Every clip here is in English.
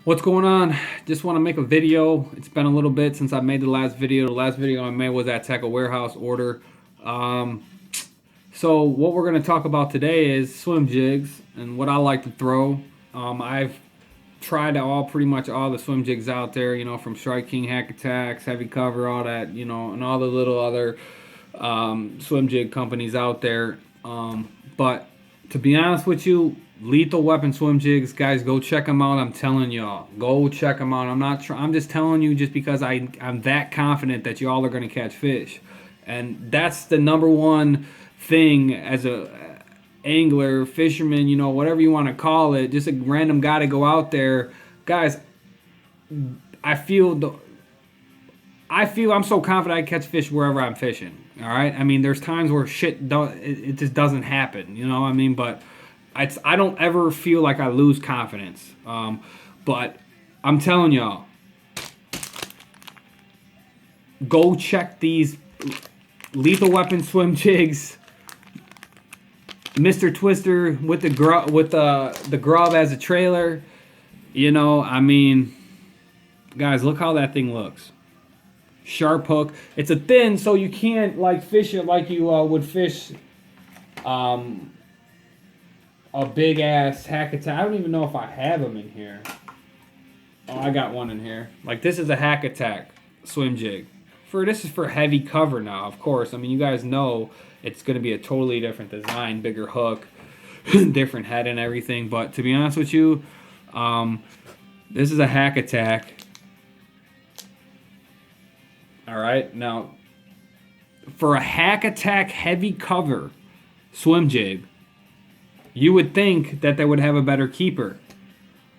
What's going on? Just want to make a video. It's been a little bit since I made the last video. The last video I made was that Tackle Warehouse order. Um, so what we're going to talk about today is swim jigs and what I like to throw. I've tried pretty much all the swim jigs out there, from Strike King, Hack Attacks, Heavy Cover, all that, and all the little other swim jig companies out there. But to be honest with you, Lethal Weapon swim jigs, guys, go check them out. I'm telling y'all, go check them out. I'm just telling you just because I'm that confident that y'all are gonna catch fish, and that's the number one thing as a angler, fisherman, whatever you want to call it. Just a random guy to go out there, guys. I feel the I'm so confident I catch fish wherever I'm fishing. All right. I mean, there's times where it just doesn't happen. You know what I mean? But I don't ever feel like I lose confidence. But I'm telling y'all, go check these Lethal Weapon swim jigs. Mr. Twister with the grub as a trailer. I mean, guys, look how that thing looks. Sharp hook. It's a thin, so you can't like fish it like you would fish a big ass Hack Attack. I don't even know if I have them in here. Oh, I got one in here. Like, this is a Hack Attack swim jig. This is for heavy cover now, of course. I mean, you guys know it's going to be a totally different design, bigger hook, different head and everything. But to be honest with you, this is a Hack Attack. All right, now for a Hack Attack heavy cover swim jig, you would think that they would have a better keeper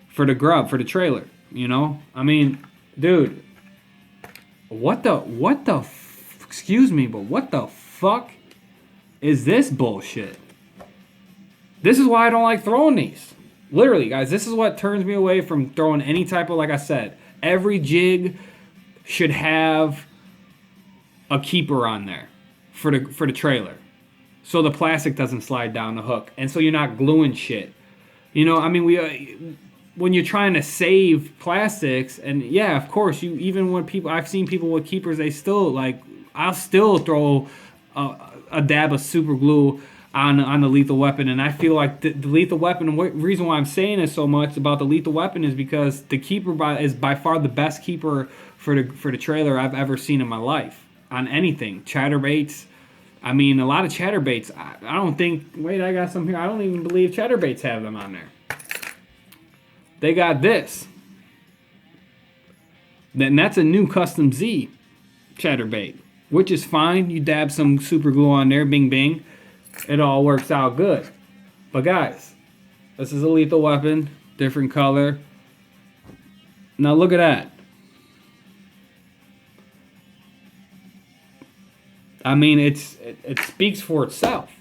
for the grub, for the trailer. I mean, dude, excuse me, but what the fuck is this bullshit? This is why I don't like throwing these. Literally, guys, this is what turns me away from throwing any type of, like I said, every jig should have a keeper on there for the trailer, so the plastic doesn't slide down the hook, and so you're not gluing shit. I mean, when you're trying to save plastics, and yeah, of course, I've seen people with keepers, they still I'll still throw a dab of super glue on the Lethal Weapon, and I feel like the Lethal Weapon. And reason why I'm saying this so much about the Lethal Weapon is because the keeper is by far the best keeper for the trailer I've ever seen in my life on anything. Chatterbaits. I mean, a lot of chatterbaits. I don't think. Wait, I got some here. I don't even believe chatterbaits have them on there. They got this. Then that's a new Custom Z chatterbait, which is fine. You dab some super glue on there, bing bing. It all works out good. But guys, this is a Lethal Weapon, different color. Now look at that. I mean, it speaks for itself.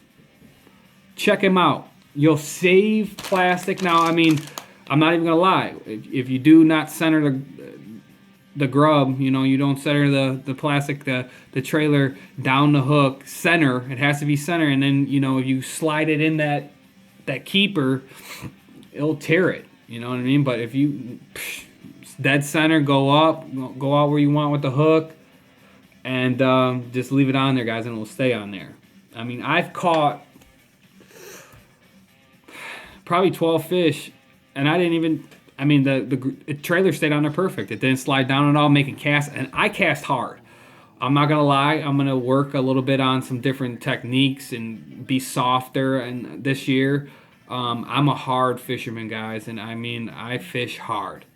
Check him out. You'll save plastic. Now, I mean, I'm not even gonna lie. If you do not center the grub, you don't center the plastic, the trailer down the hook, center. It has to be center, and then if you slide it in that keeper, it'll tear it. You know what I mean? But if you dead center, go up, go out where you want with the hook, and just leave it on there, guys, and it'll stay on there. I mean, I've caught probably 12 fish, and I didn't even. I mean, the trailer stayed on there perfect. It didn't slide down at all, making casts, and I cast hard. I'm not gonna lie. I'm gonna work a little bit on some different techniques and be softer. And this year, I'm a hard fisherman, guys, and I mean, I fish hard.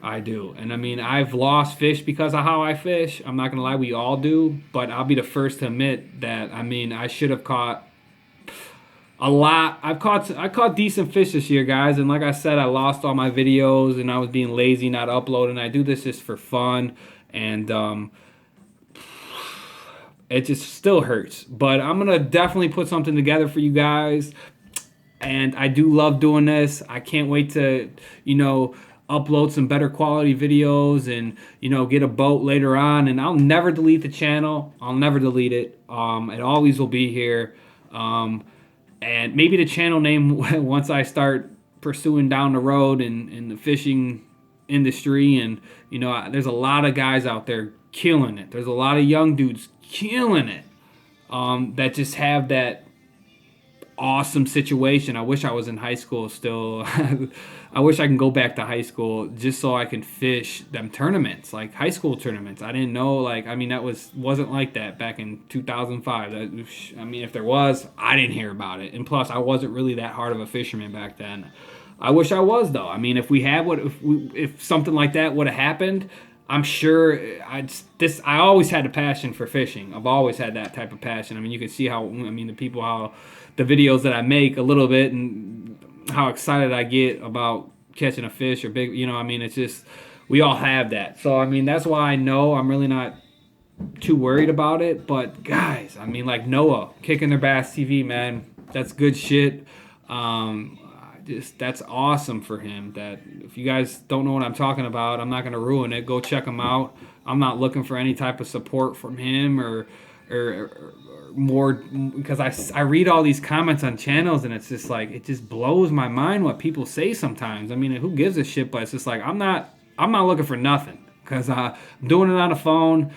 I do. And I mean, I've lost fish because of how I fish. I'm not going to lie, we all do. But I'll be the first to admit that, I mean, I should have caught a lot. I caught decent fish this year, guys. And like I said, I lost all my videos and I was being lazy, not uploading. I do this just for fun. And it just still hurts. But I'm going to definitely put something together for you guys. And I do love doing this. I can't wait to, upload some better quality videos and get a boat later on. And I'll never delete the channel. I'll never delete it. It always will be here. And maybe the channel name once I start pursuing down the road in the fishing industry, and you know, there's a lot of guys out there killing it. There's a lot of young dudes killing it, that just have that awesome situation. I wish I was in high school still. I wish I can go back to high school just so I can fish them tournaments, like high school tournaments. I didn't know, like, I mean, that wasn't like that back in 2005. I mean, if there was, I didn't hear about it. And plus, I wasn't really that hard of a fisherman back then. I wish I was, though. I mean, if if something like that would have happened, I'm sure I always had a passion for fishing. I've always had that type of passion. I mean, you can see how, I mean, the videos that I make a little bit, and how excited I get about catching a fish or big, you know, I mean, it's just, we all have that. So, I mean, that's why I know I'm really not too worried about it. But guys, I mean, like Noah kicking their bass TV, man, that's good shit. That's awesome for him. That if you guys don't know what I'm talking about, I'm not going to ruin it. Go check him out. I'm not looking for any type of support from him or more, because I read all these comments on channels, and it's just like, it just blows my mind what people say sometimes. I mean, who gives a shit? But it's just like, I'm not looking for nothing, because I'm doing it on the phone.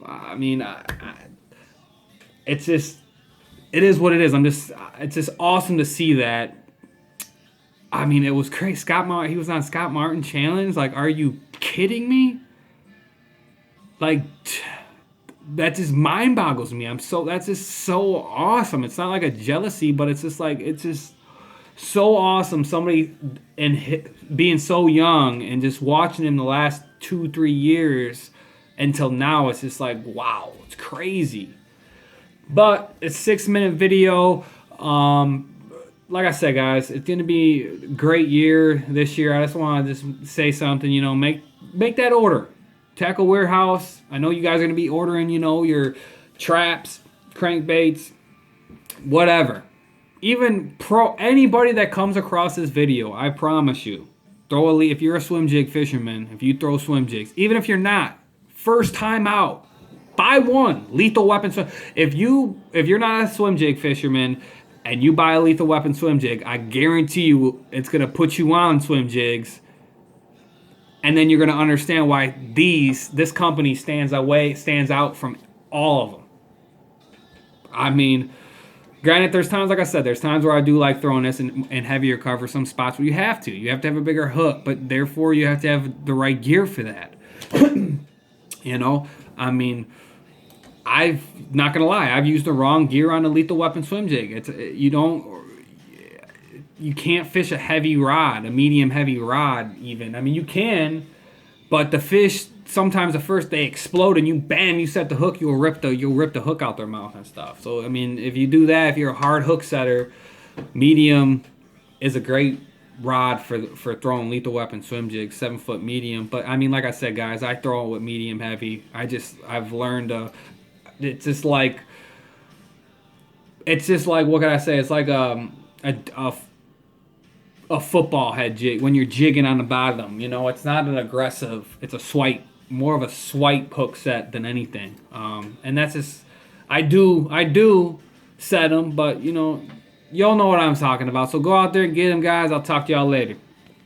I mean, it's just, it is what it is. It's just awesome to see that. I mean, it was crazy. He was on Scott Martin Challenge. Like, are you kidding me? Like, that just mind boggles me. That's just so awesome. It's not like a jealousy, but it's just like, it's just so awesome. Somebody being so young and just watching him the last 2-3 years until now, it's just like, wow, it's crazy. But it's a 6-minute video. Like I said, guys, it's going to be a great year this year. I just want to just say something, you know, make that order. Tackle Warehouse. I know you guys are going to be ordering, you know, your traps, crankbaits, whatever. Even anybody that comes across this video, I promise you, if you're a swim jig fisherman, if you throw swim jigs, even if you're not, first time out, buy one. Lethal Weapon. If you're not a swim jig fisherman and you buy a Lethal Weapon swim jig, I guarantee you it's going to put you on swim jigs. And then you're going to understand why this company stands out from all of them. I mean, granted, there's times, like I said, there's times where I do like throwing this in heavier cover, some spots where you have to. You have to have a bigger hook, but therefore you have to have the right gear for that. You know, I mean, not gonna lie, I've used the wrong gear on the Lethal Weapon swim jig. You can't fish a heavy rod, a medium heavy rod even. I mean, you can, but the fish sometimes at first they explode and you set the hook, you'll rip the hook out their mouth and stuff. So I mean, if you do that, if you're a hard hook setter, medium is a great rod for throwing Lethal Weapon swim jigs, 7-foot medium. But I mean, like I said, guys, I throw it with medium heavy. I've learned it's just like what can I say? It's like a football head jig when you're jigging on the bottom. You know, it's not an aggressive. It's a swipe, more of a swipe hook set than anything. And that's just I do set them, but you know, y'all know what I'm talking about. So go out there and get them, guys. I'll talk to y'all later.